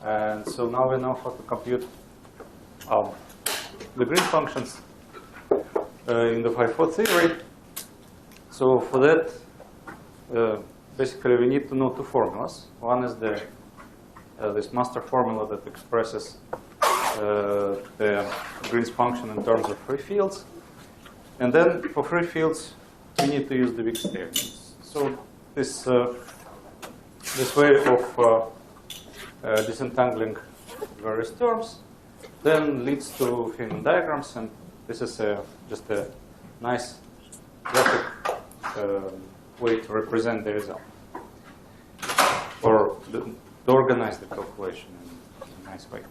And so now we know how to compute the green functions in the 5-4 theory. So for that, basically we need to know two formulas. One is this master formula that expresses the Green's function in terms of free fields. And then for free fields, we need to use the Wick's theorem. So this way of disentangling various terms then leads to Feynman diagrams, and this is just a nice graphic way to represent the result, or to organize the calculation in a nice way.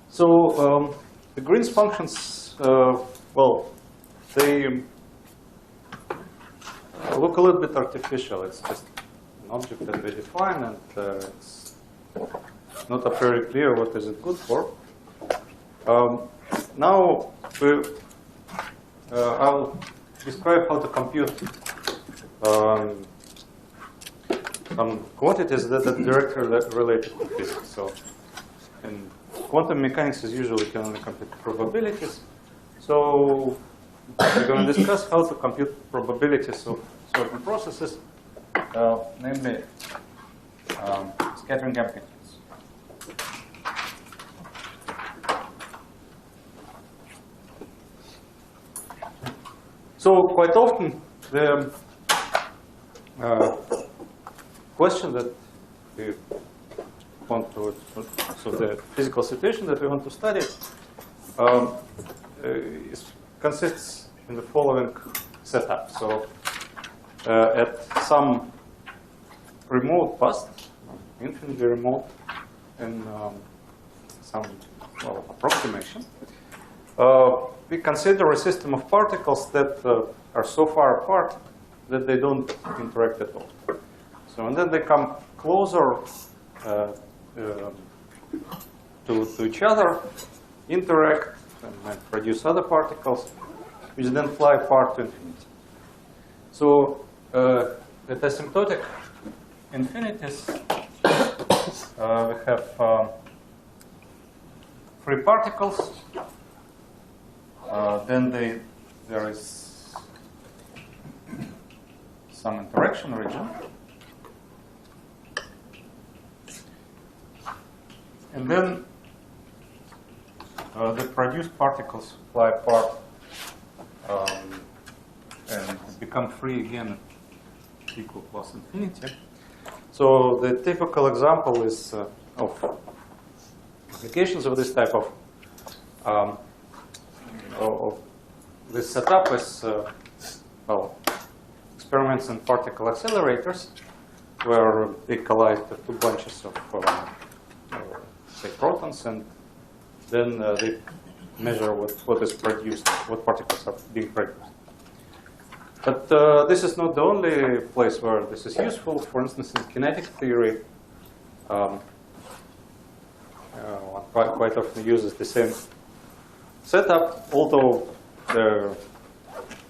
So the Green's functions, well, they look a little bit artificial. It's just an object that we define, and it's not very clear what is it good for. Now I'll describe how to compute some quantities that are directly related to physics. So in quantum mechanics is usually can only compute probabilities. So we're going to discuss how to compute probabilities of certain processes, namely scattering amplitudes. So quite often the question that we want to, so the physical situation that we want to study consists in the following setup. So at some remote past, infinitely remote, in some approximation, we consider a system of particles that are so far apart that they don't interact at all. So and then they come closer to each other, interact, and produce other particles, which then fly apart to infinity. So at asymptotic infinities, we have free particles. Then there is some interaction region. And then the produced particles fly apart and become free again at equal plus infinity. So the typical example is of applications of this type of this setup is well, experiments in particle accelerators, where they collide two bunches of say protons, and then they measure what is produced, what particles are being produced. But this is not the only place where this is useful. For instance, in kinetic theory, one quite often uses the same setup, although of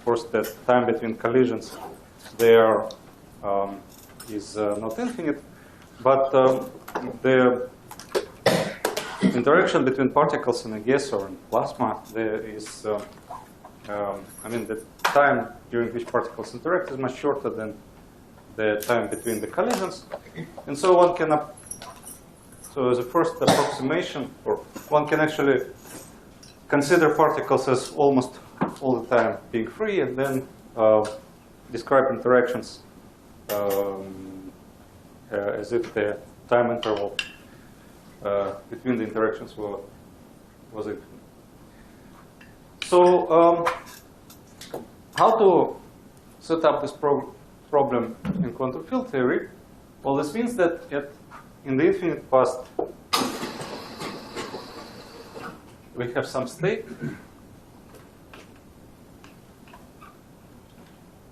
course the time between collisions there is not infinite, but the interaction between particles in a gas or in plasma, there is, I mean, the time during which particles interact is much shorter than the time between the collisions, and so one can, so as a first approximation, or one can actually consider particles as almost all the time being free, and then describe interactions as if the time interval between the interactions was infinite. So how to set up this problem in quantum field theory? Well, this means that in the infinite past, we have some state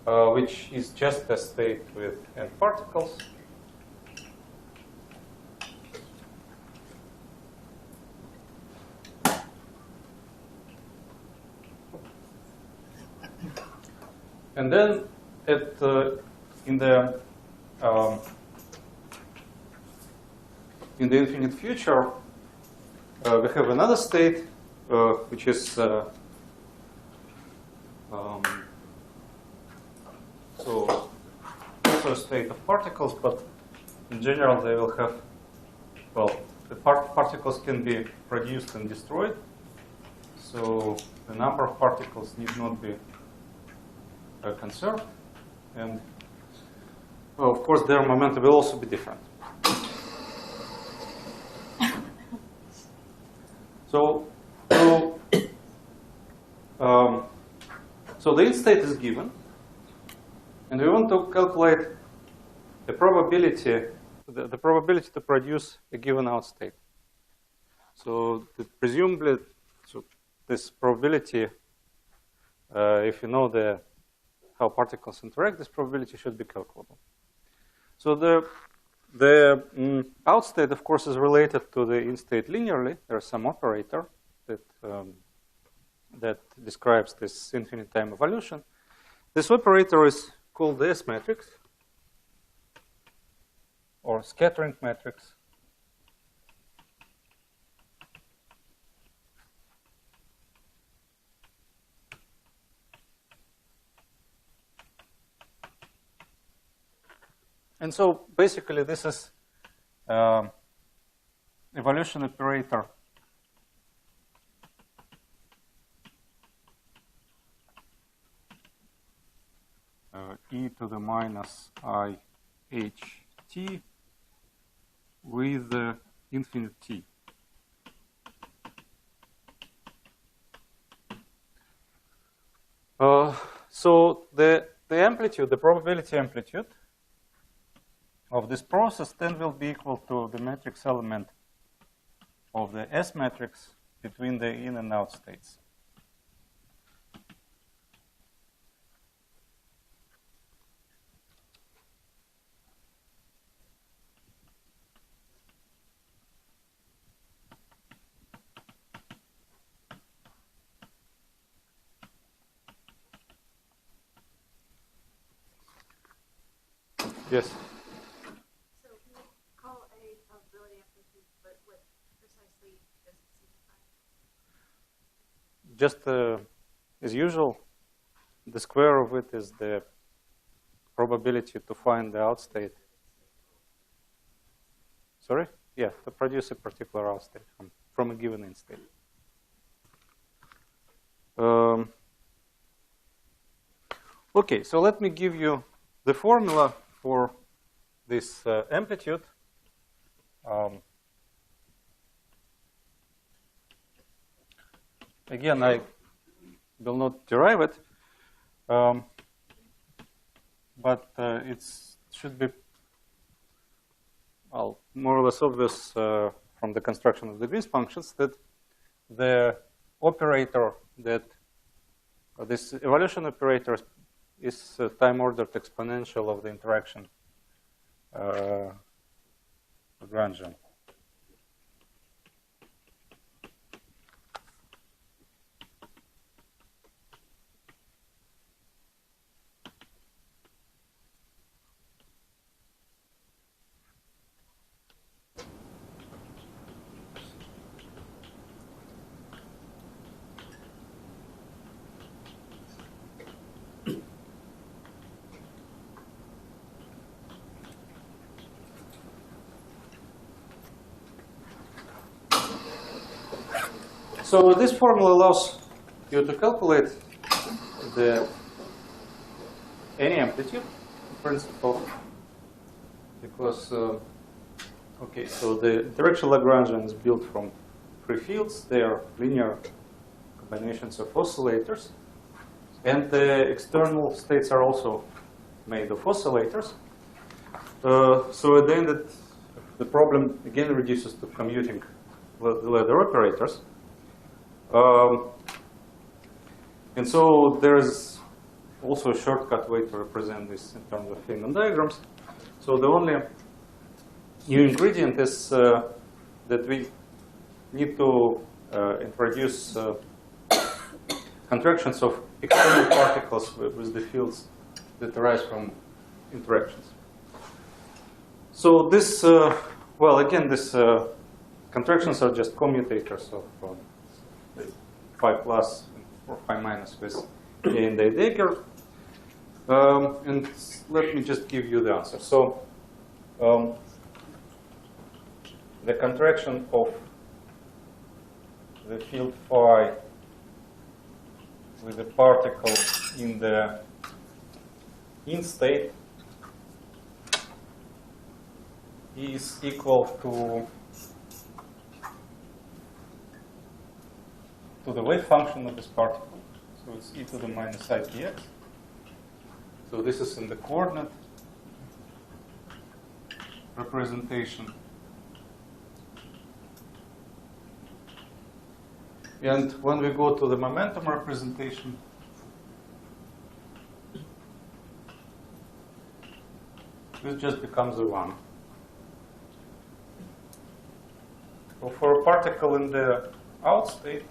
which is just a state with n particles. And then in the in the infinite future, we have another state, which is so also a state of particles, but in general they will have, well, the particles can be produced and destroyed. So the number of particles need not be conserved, and well, of course their momentum will also be different. So the in state is given, and we want to calculate the probability, the probability to produce a given out state. So presumably, so this probability, if you know how particles interact, this probability should be calculable. So the out state, of course, is related to the in state linearly. There's some operator that describes this infinite time evolution. This operator is called the S matrix, or scattering matrix. And so basically this is evolution operator e to the minus I h t with infinite t. So the amplitude, the probability amplitude of this process then will be equal to the matrix element of the S matrix between the in and out states. Yes? So we call a probability amplitude, but what precisely does it signify? Just as usual, the square of it is the probability to find the out state. Sorry? Yeah, to produce a particular out state from a given in state. Okay, so let me give you the formula for this amplitude. Again, I will not derive it, but it should be, well, more or less obvious from the construction of the Green's functions that the operator that this evolution operator is a time-ordered exponential of the interaction Lagrangian. So this formula allows you to calculate any amplitude in principle, because okay, so the direction Lagrangian is built from free fields. They are linear combinations of oscillators, and the external states are also made of oscillators. So at the end, the problem again reduces to commuting the ladder operators. And so there's also a shortcut way to represent this in terms of Feynman diagrams. So the only new ingredient is that we need to introduce contractions of external particles with the fields that arise from interactions. So this well, again, these contractions are just commutators of phi plus or phi minus with A and A dagger. And let me just give you the answer. So the contraction of the field phi with the particle in the in state is equal to the wave function of this particle. So it's e to the minus IPX. So this is in the coordinate representation. And when we go to the momentum representation, this just becomes a 1. So for a particle in the out state,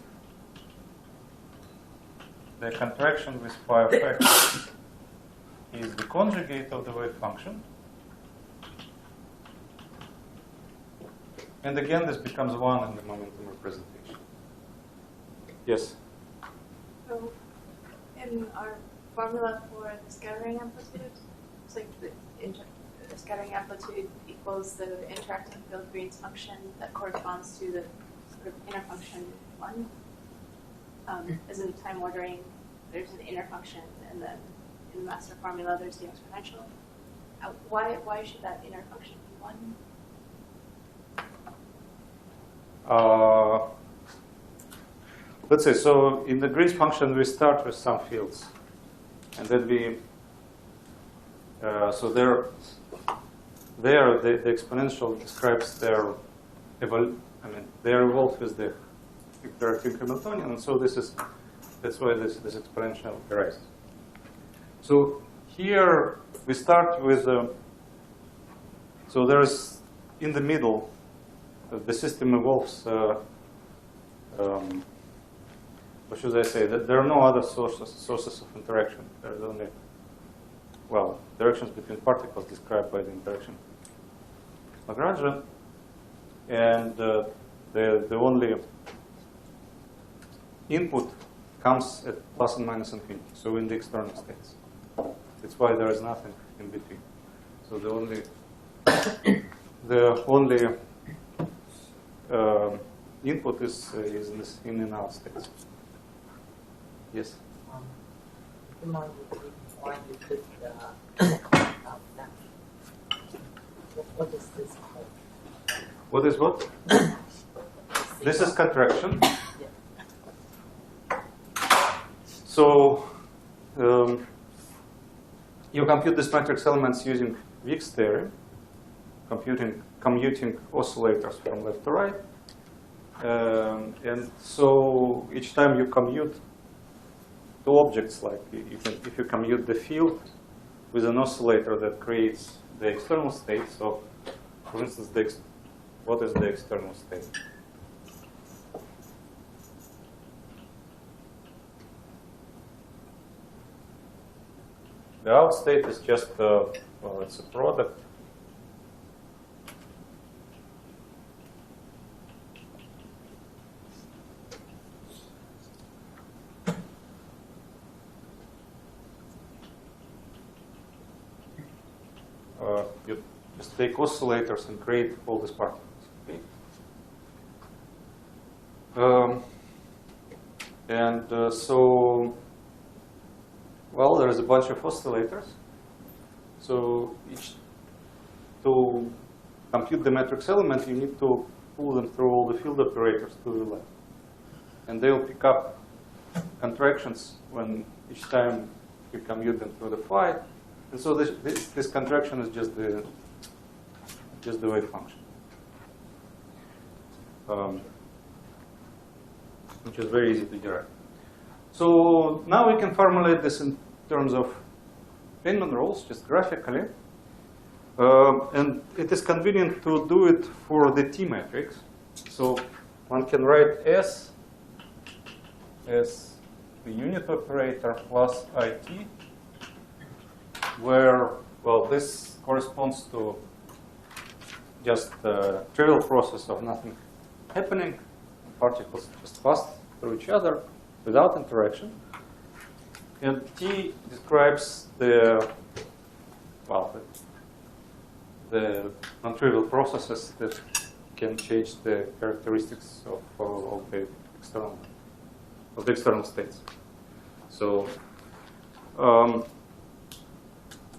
the contraction with phi of x is the conjugate of the wave function. And again, this becomes 1 in the momentum representation. Yes? So in our formula for the scattering amplitude, it's like the scattering amplitude equals the interacting field Green's function that corresponds to the sort of inner function 1. As in time ordering, there's an inner function, and then in the master formula, there's the exponential. Why should that inner function be 1? Let's say, so in the Green's function, we start with some fields. And then we, so the exponential describes their, they evolve with the interacting Hamiltonian. And so that's why this exponential arises. So here we start with, so there's in the middle, the system evolves, what should I say, that there are no other sources of interaction. There's only, well, directions between particles described by the interaction Lagrangian. And the only input comes at plus and minus infinity, so in the external states. That's why there is nothing in between. So the only input is in this in and out states. Yes. Why you could what is this called? What is what? This is contraction. Yeah. So you compute these matrix elements using Wick's theory, commuting oscillators from left to right. And so each time you commute two objects, like if you commute the field with an oscillator that creates the external state. So, for instance, what is the external state? The out state is just, well, it's a product. You just take oscillators and create all these particles. Okay. So, well, there is a bunch of oscillators. So to compute the matrix element, you need to pull them through all the field operators to the left. And they will pick up contractions when each time you commute them through the phi. And so this contraction is just the wave function, which is very easy to derive. So now we can formulate this in terms of Feynman rules, just graphically. And it is convenient to do it for the T matrix. So one can write S as the unit operator plus IT, where, well, this corresponds to just a trivial process of nothing happening. Particles just pass through each other without interaction. And T describes the non-trivial processes that can change the characteristics of the external states. So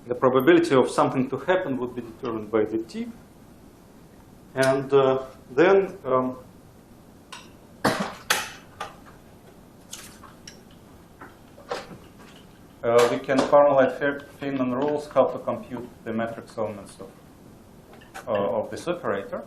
the probability of something to happen would be determined by the T. And then we can formulate Feynman rules how to compute the matrix elements of this operator.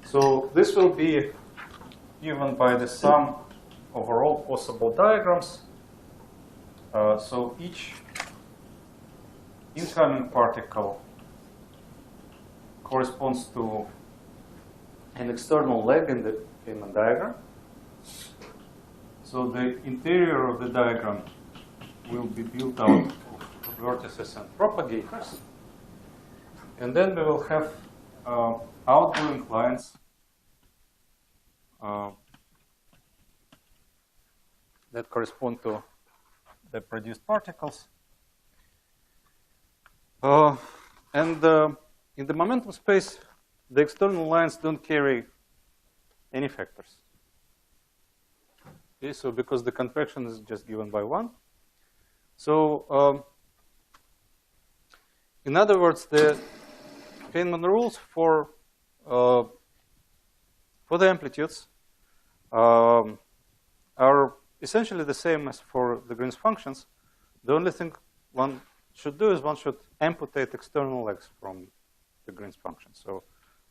So this will be given by the sum over all possible diagrams. So each incoming particle corresponds to an external leg in the Feynman diagram. So the interior of the diagram will be built out of vertices and propagators. And then we will have outgoing lines that correspond to the produced particles. And in the momentum space, the external lines don't carry any factors. Okay, so because the convection is just given by 1. So in other words, the Feynman rules for the amplitudes are essentially the same as for the Green's functions. The only thing one should do is one should amputate external legs from the Green's function. So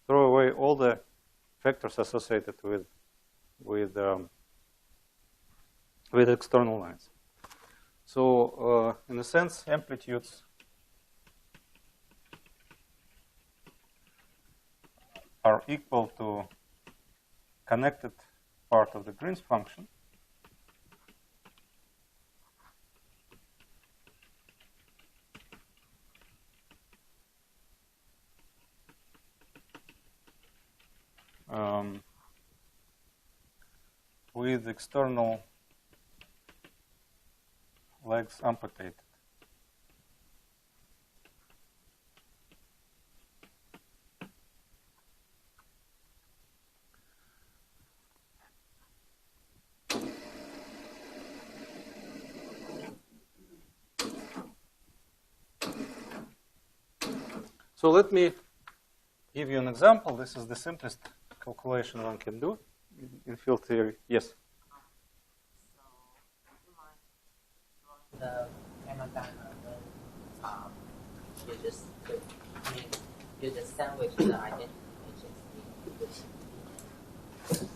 throw away all the factors associated with external lines. So in a sense, amplitudes are equal to connected part of the Green's function with external legs amputated. So let me give you an example. This is the simplest calculation one can do in field theory. Yes? So, would you mind drawing the Feynman diagram when you just sandwich the identifications in which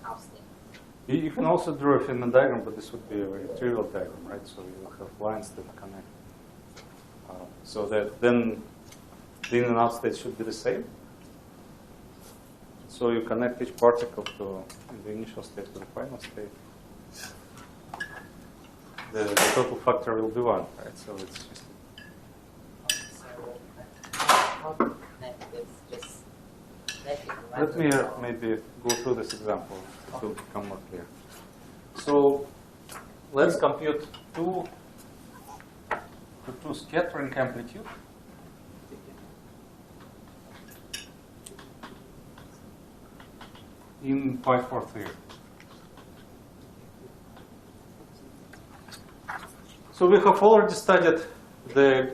outstanding? You can also draw a Feynman diagram, but this would be a very trivial diagram, right? So you will have lines that connect. So that then the in and out state should be the same. So you connect each particle to the initial state to the final state. The total factor will be 1, right? So it's just. So, how to connect this? Just let me maybe go through this example to become more clear. So let's compute two scattering amplitude. In pi4 theory. So we have already studied the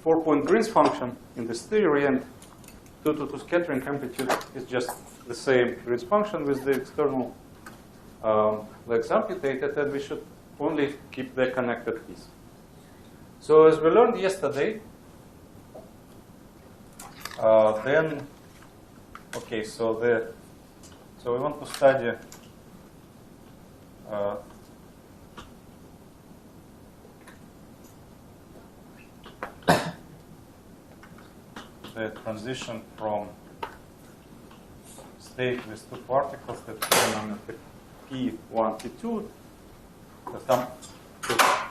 4-point Green's function in this theory, and 2 scattering amplitude is just the same Green's function with the external legs amputated, and we should only keep the connected piece. So as we learned yesterday, so we want to study the transition from state with two particles that depend on the P1, P2,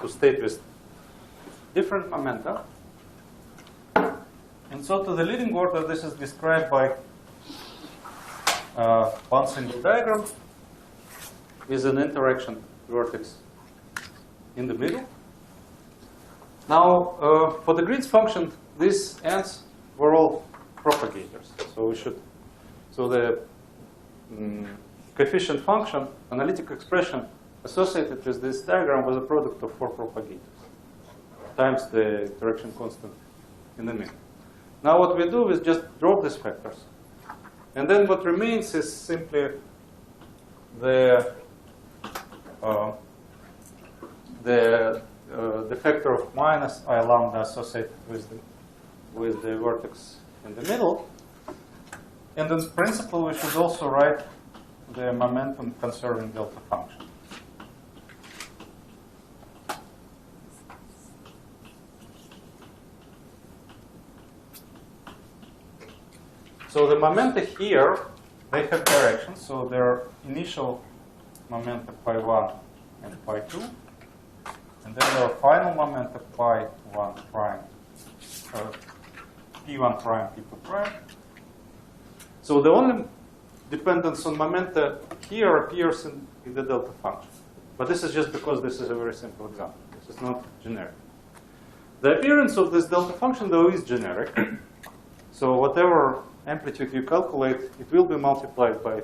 to state with different momenta. And so to the leading order, this is described by one single diagram with an interaction vertex in the middle. Now, for the Green's function, these ends were all propagators. So the coefficient function, analytic expression associated with this diagram was a product of 4 propagators times the interaction constant in the middle. Now what we do is just drop these factors. And then what remains is simply the factor of minus I lambda associated with the vertex in the middle. And in principle, we should also write the momentum conserving delta function. So the momenta here, they have directions. So their initial momenta pi1 and pi2. And then their final momenta pi1 prime, p1 prime, p2 prime. So the only dependence on momenta here appears in the delta function. But this is just because this is a very simple example. This is not generic. The appearance of this delta function, though, is generic. So whatever amplitude you calculate, it will be multiplied by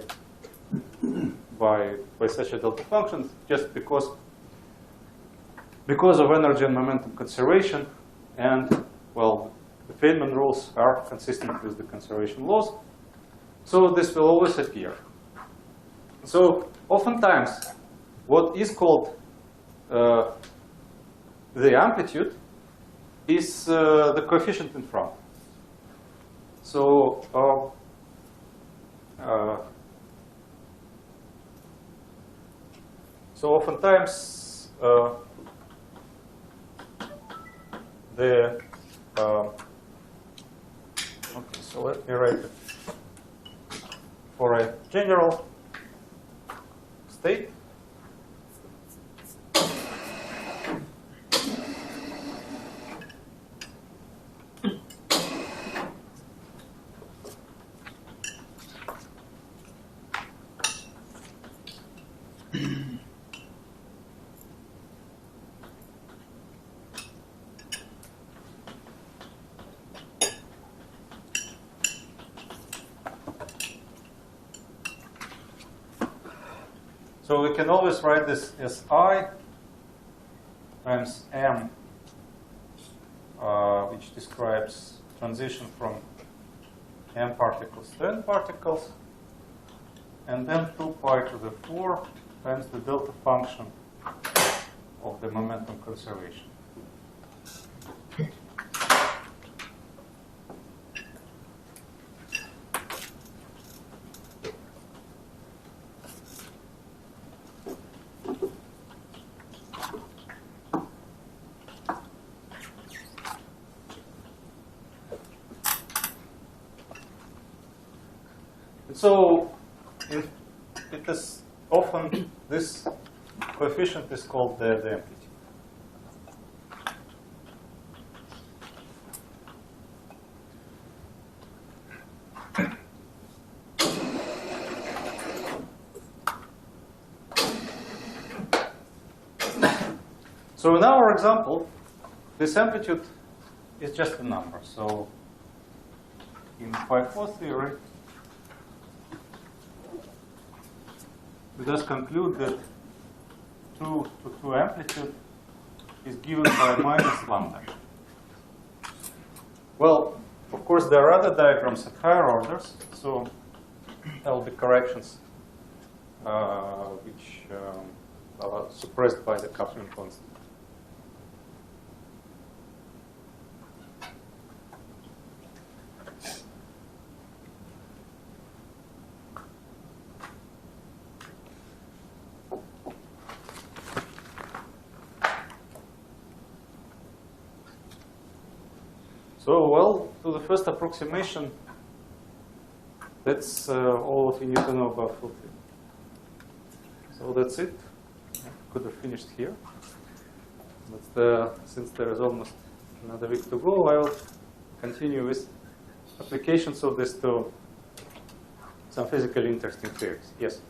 such a delta function, just because of energy and momentum conservation. And, well, the Feynman rules are consistent with the conservation laws. So this will always appear. So oftentimes, what is called the amplitude is the coefficient in front. So oftentimes okay, so let me write it for a general state. So we can always write this as I times m, which describes transition from m particles to n particles, and then 2 pi to the 4 times the delta function of the momentum conservation. So it is often, this coefficient is called the amplitude. So in our example, this amplitude is just a number. So in pi4 theory, we thus conclude that 2 to 2 amplitude is given by minus lambda. Well, of course, there are other diagrams at higher orders, so there will be corrections which are suppressed by the coupling constant. So, well, to the first approximation, That's all what we need to know about full field. So that's it. Could have finished here. But since there is almost another week to go, I will continue with applications of this to some physically interesting theories. Yes?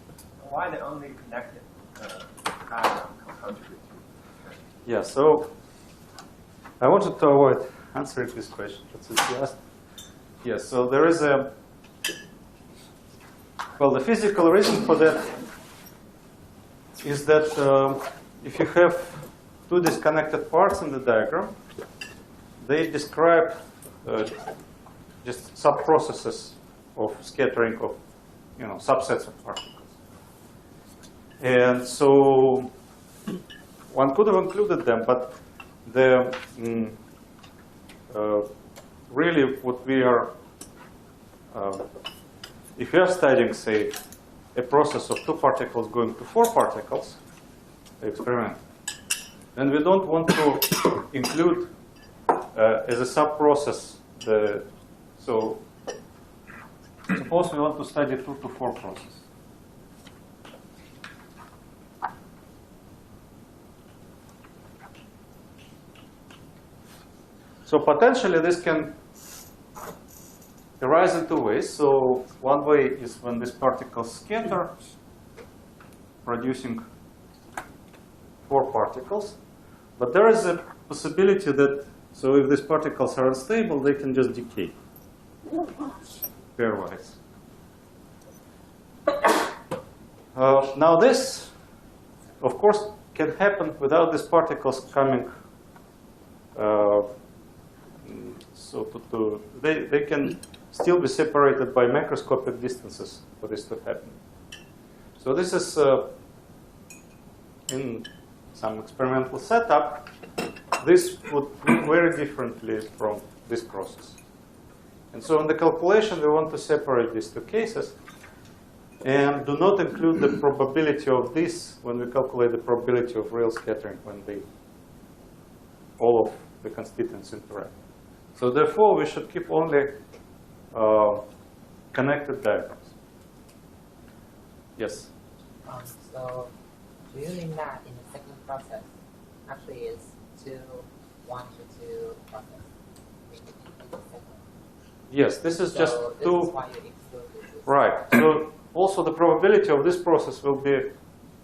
Why the only connected diagram contribute to? Yeah, so I wanted to avoid answering this question, but since you asked, yes, so there is a, well, the physical reason for that is that if you have two disconnected parts in the diagram, they describe just sub-processes of scattering of, subsets of particles. And so one could have included them, but the really what we are, if you are studying, say, a process of 2 particles going to 4 particles, the experiment, then we don't want to include as a sub-process so suppose we want to study 2 to 4 process. So potentially this can arise in 2 ways. So one way is when these particles scatter, producing 4 particles. But there is a possibility that, so if these particles are unstable, they can just decay pairwise. Now this, of course, can happen without these particles coming. So they can still be separated by macroscopic distances for this to happen. So this is in some experimental setup. This would look very differently from this process. And so in the calculation, we want to separate these 2 cases and do not include the probability of this when we calculate the probability of real scattering when all of the constituents interact. So therefore, we should keep only connected diagrams. Yes? So do you mean that in the second process actually is 1 to 2 process? In the second. Yes, this is just this 2. Is why you excluded this. Right. So also the probability of this process will be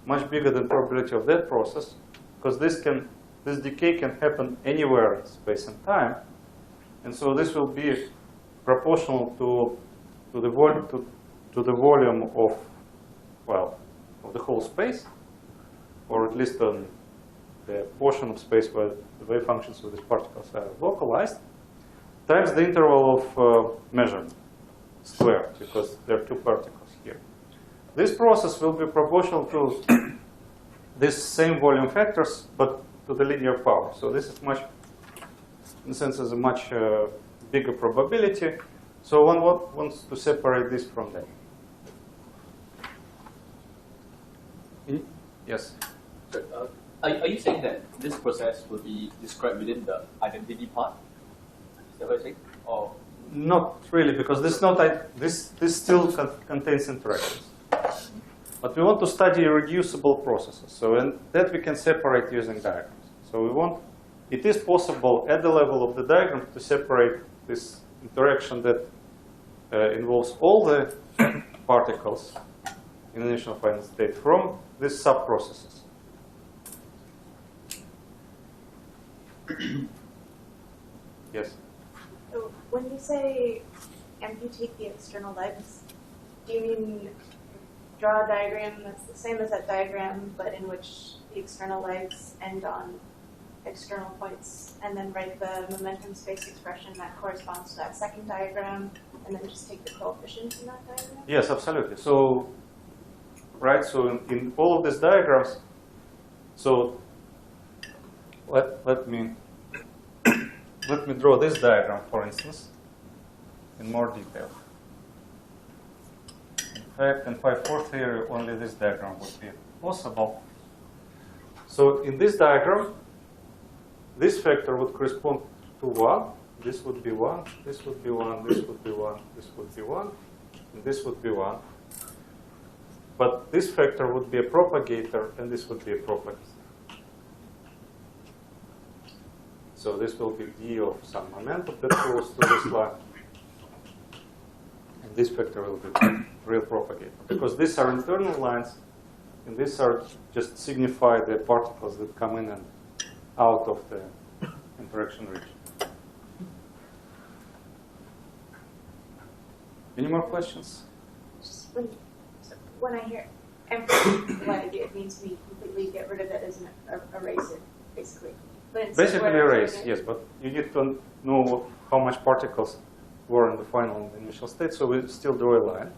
much bigger than probability of that process, because this decay can happen anywhere in space and time. And so this will be proportional to the volume of, well, of the whole space, or at least on the portion of space where the wave functions of these particles are localized, times the interval of measurement squared, because there are 2 particles here. This process will be proportional to this same volume factors, but to the linear power. So this is much, in a sense, is a much bigger probability. So one wants to separate this from that. Yes? So, are you saying that this process will be described within the identity part? Is that what you're saying? Or Not really, because this still contains interactions. But we want to study reducible processes. So in that we can separate using diagrams. So it is possible at the level of the diagram to separate this interaction that involves all the particles in initial final state from these sub-processes. Yes? So when you say amputate the external legs, do you mean draw a diagram that's the same as that diagram, but in which the external legs end on external points, and then write the momentum space expression that corresponds to that second diagram, and then just take the coefficients in that diagram? Yes, absolutely. So, right, so in all of these diagrams, so let me draw this diagram, for instance, in more detail. In fact, in 5-4 theory, only this diagram would be possible. So in this diagram, this factor would correspond to 1. This would be 1. This would be 1. This would be 1. This would be 1. and this would be 1. But this factor would be a propagator, and this would be a propagator. So this will be d of some momentum that goes to this line. And this factor will be real propagator. Because these are internal lines, and these are just signify the particles that come in and out of the interaction region. Any more questions? Just when I hear amplitude, it means we completely get rid of it as erase it, basically. But it's Basically erase, yes, but you need to know how much particles were in the final initial state, so we still draw a line.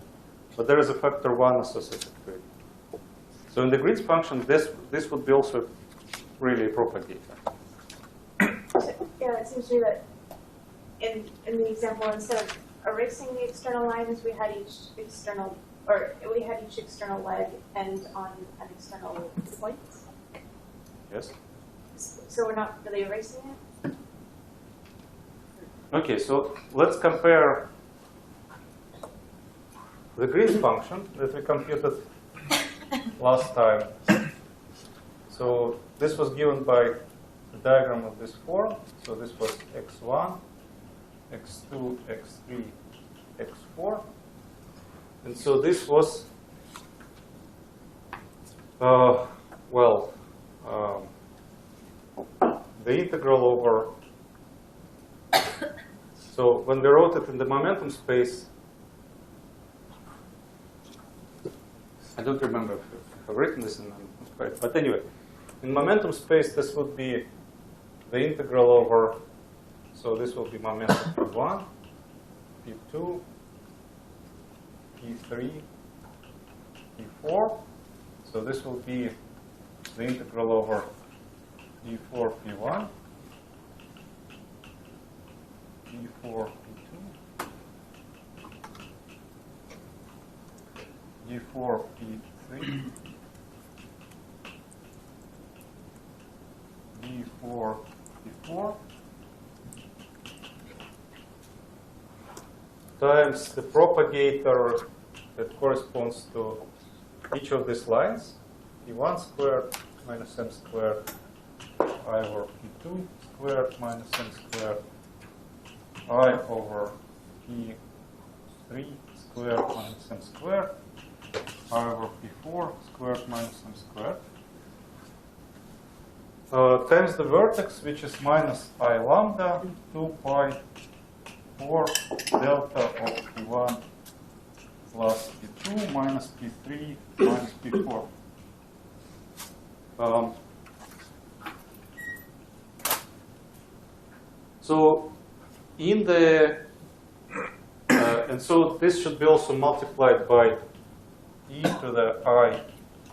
But there is a factor 1 associated with it. So in the Green's function, this would be also really a propagator. Yeah, it seems to me that in the example, instead of erasing the external lines, we had each external leg end on an external point. Yes? So we're not really erasing it? Okay, so let's compare the Green's function that we computed last time. So this was given by the diagram of this form. So this was x1, x2, x3, x4. And so this was, the integral over, so when we wrote it in the momentum space, I don't remember if I've written this in momentum space, but anyway, in momentum space, this would be the integral over, so this will be momentum P1, P2, P3, P4. So this will be the integral over P4, P1, P4, P2, P4, P3, P4, P4, times the propagator that corresponds to each of these lines, P1 squared minus m squared, I over P2 squared minus m squared, I over P3 squared minus m squared, I over P4 squared minus m squared, times the vertex, which is minus I lambda 2 pi 4 delta of P1 plus P2 minus P3 minus P4. So in the, and so this should be also multiplied by e to the I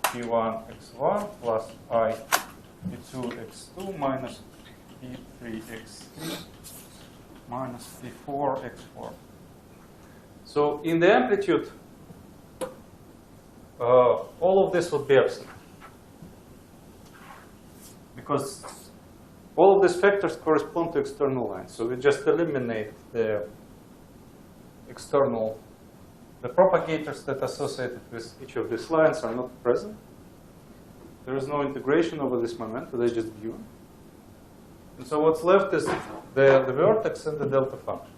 P1 x1 plus I P2 x2 minus P3 x3 minus P4 x4. So in the amplitude, all of this would be absent, because all of these factors correspond to external lines. So we just eliminate the external, the propagators that are associated with each of these lines are not present. There is no integration over this momentum, they're just given. And so what's left is the vertex and the delta function.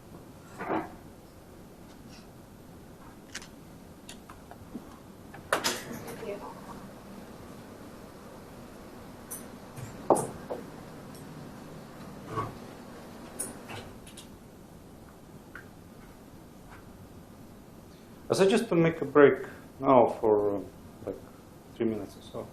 I suggest to make a break now for like 3 minutes or so.